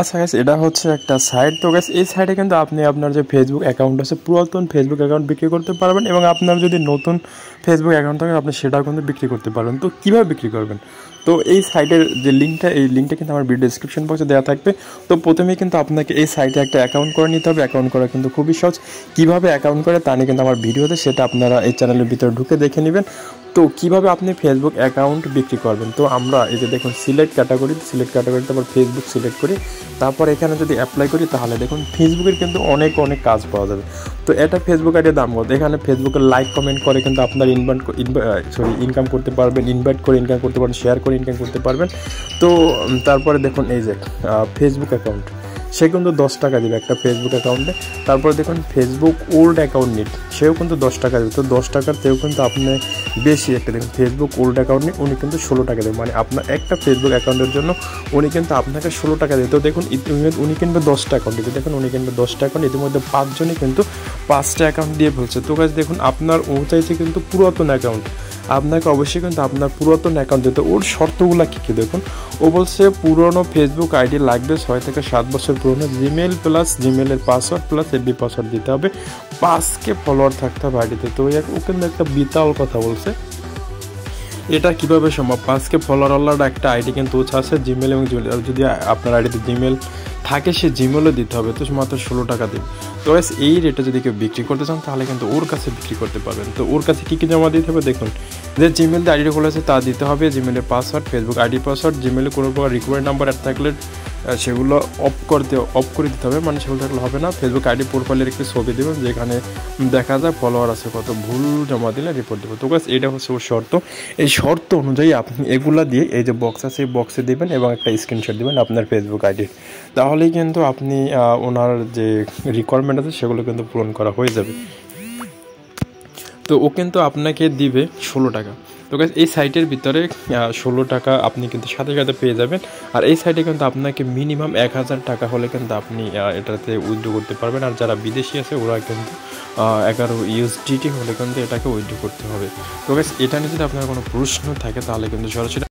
আচ্ছা গাইস, এটা হচ্ছে একটা সাইট। তো গাইস এই সাইটে কিন্তু আপনি আপনার যে ফেসবুক অ্যাকাউন্ট আছে, পুরাতন ফেসবুক অ্যাকাউন্ট বিক্রি করতে পারবেন, এবং আপনার যদি নতুন ফেসবুক অ্যাকাউন্ট থাকে আপনি সেটাও কিন্তু বিক্রি করতে পারবেন। তো কীভাবে বিক্রি করবেন? তো এই সাইটের যে লিঙ্কটা, এই লিঙ্কটা কিন্তু আমার ভিডিও ডিসক্রিপশন বক্সে দেওয়া থাকবে। তো প্রথমেই কিন্তু আপনাকে এই সাইটে একটা অ্যাকাউন্ট করে নিতে হবে। অ্যাকাউন্ট করা কিন্তু খুবই সহজ। কীভাবে অ্যাকাউন্ট করে তা নিয়ে কিন্তু আমার ভিডিওতে, সেটা আপনারা এই চ্যানেলের ভিতরে ঢুকে দেখে নেবেন। তো কীভাবে আপনি ফেসবুক অ্যাকাউন্ট বিক্রি করবেন, তো আমরা এই যে দেখুন সিলেক্ট ক্যাটাগরিতে আবার ফেসবুক সিলেক্ট করি, তারপর এখানে যদি অ্যাপ্লাই করি তাহলে দেখুন ফেসবুকের কিন্তু অনেক কাজ পাওয়া যাবে। তো এটা ফেসবুক আইডির দাম কত, এখানে ফেসবুকে লাইক কমেন্ট করে কিন্তু আপনার ইনকাম করতে পারবেন, ইনভাইট করে ইনকাম করতে পারবেন, শেয়ার করে ইনকাম করতে পারবেন। তো তারপরে দেখুন এই যে ফেসবুক অ্যাকাউন্ট, সে কিন্তু 10 টাকা দেবে একটা ফেসবুক অ্যাকাউন্টে। তারপরে দেখুন ফেসবুক ওল্ড অ্যাকাউন্ট নিট, সেও কিন্তু 10 টাকা দেবে। তো 10 টাকার তেও কিন্তু আপনি বেশি একটা দেখুন ফেসবুক ওল্ড অ্যাকাউন্ট নিট, উনি কিন্তু 16 টাকা দেবে, মানে আপনার একটা ফেসবুক অ্যাকাউন্টের জন্য উনি কিন্তু আপনাকে 16 টাকা দেবে। তো দেখুন উনি কিনবে 10টা অ্যাকাউন্ট, দেখুন উনি কিনবে 10টা অ্যাকাউন্ট, ইতিমধ্যে 5 জনই কিন্তু 5টা অ্যাকাউন্ট দিয়ে ফেলছে। তো গাইস দেখুন আপনার ও চাইছে কিন্তু পুরাতন অ্যাকাউন্ট, আপনাকে অবশ্যই কিন্তু আপনার পুরাতন অ্যাকাউন্ট দিতে। ওর শর্তগুলো কী দেখুন, ও বলছে পুরনো ফেসবুক আইডি লাগবে 6 থেকে 7 বছর পুরনো, জিমেল প্লাস জিমেলের পাসওয়ার্ড প্লাস এফবি পাসওয়ার্ড দিতে হবে, 5K ফলোয়ার থাকতে হবে আইডিতে। তো ও কিন্তু একটা বিতাল কথা বলছে। এটা কীভাবে সম্ভব? 5K ফলোয়ারওয়ালার একটা আইডি কিন্তু আছে জিমেল, এবং যদি আপনার আইডিতে জিমেল থাকে সে জিমেলও দিতে হবে। তো মাত্র 16 টাকা দিন। তো এই রেটে যদি কেউ বিক্রি করতে চান তাহলে কিন্তু ওর কাছে বিক্রি করতে পারবেন। তো ওর কাছে কী কী জমা দিতে হবে দেখুন, যে জিমেল দিয়ে আইডি খুলেছে তা দিতে হবে, জিমেলের পাসওয়ার্ড, ফেসবুক আইডি পাসওয়ার্ড, জিমেলে কোনো প্রকার রিকোয়ার্ড নাম্বার অ্যাড থাকলে সেগুলো অফ করে দিতে হবে, মানে সেগুলো থাকলে হবে না। ফেসবুক আইডি প্রোফাইলের একটি ছবি দেবেন যেখানে দেখা যায় ফলোয়ার আছে কত, ভুল জমা দিলে রিপোর্ট দেবো। তো গাইস এটা হচ্ছে ওর শর্ত। এই শর্ত অনুযায়ী আপনি এগুলা দিয়ে এই যে বক্স আছে এই বক্সে দেবেন এবং একটা স্ক্রিনশট দেবেন আপনার ফেসবুক আইডির, তাহলেই কিন্তু আপনি ওনার যে রিকোয়ারমেন্ট আছে সেগুলো কিন্তু পূরণ করা হয়ে যাবে। তো ও কিন্তু আপনাকে দিবে 16 টাকা। তো গাইস এই সাইটের ভিতরে 16 টাকা আপনি কিন্তু সাথে সাথে পেয়ে যাবেন। আর এই সাইটে কিন্তু আপনাকে মিনিমাম 1000 টাকা হলে কিন্তু আপনি এটাতে উইথড্র করতে পারবেন। আর যারা বিদেশি আছে ওরা কিন্তু 11 USDT হলে কিন্তু এটাকে উইথড্র করতে হবে। তো গাইস এটা নিয়ে যদি আপনার কোনো প্রশ্ন থাকে তাহলে কিন্তু সরাসরি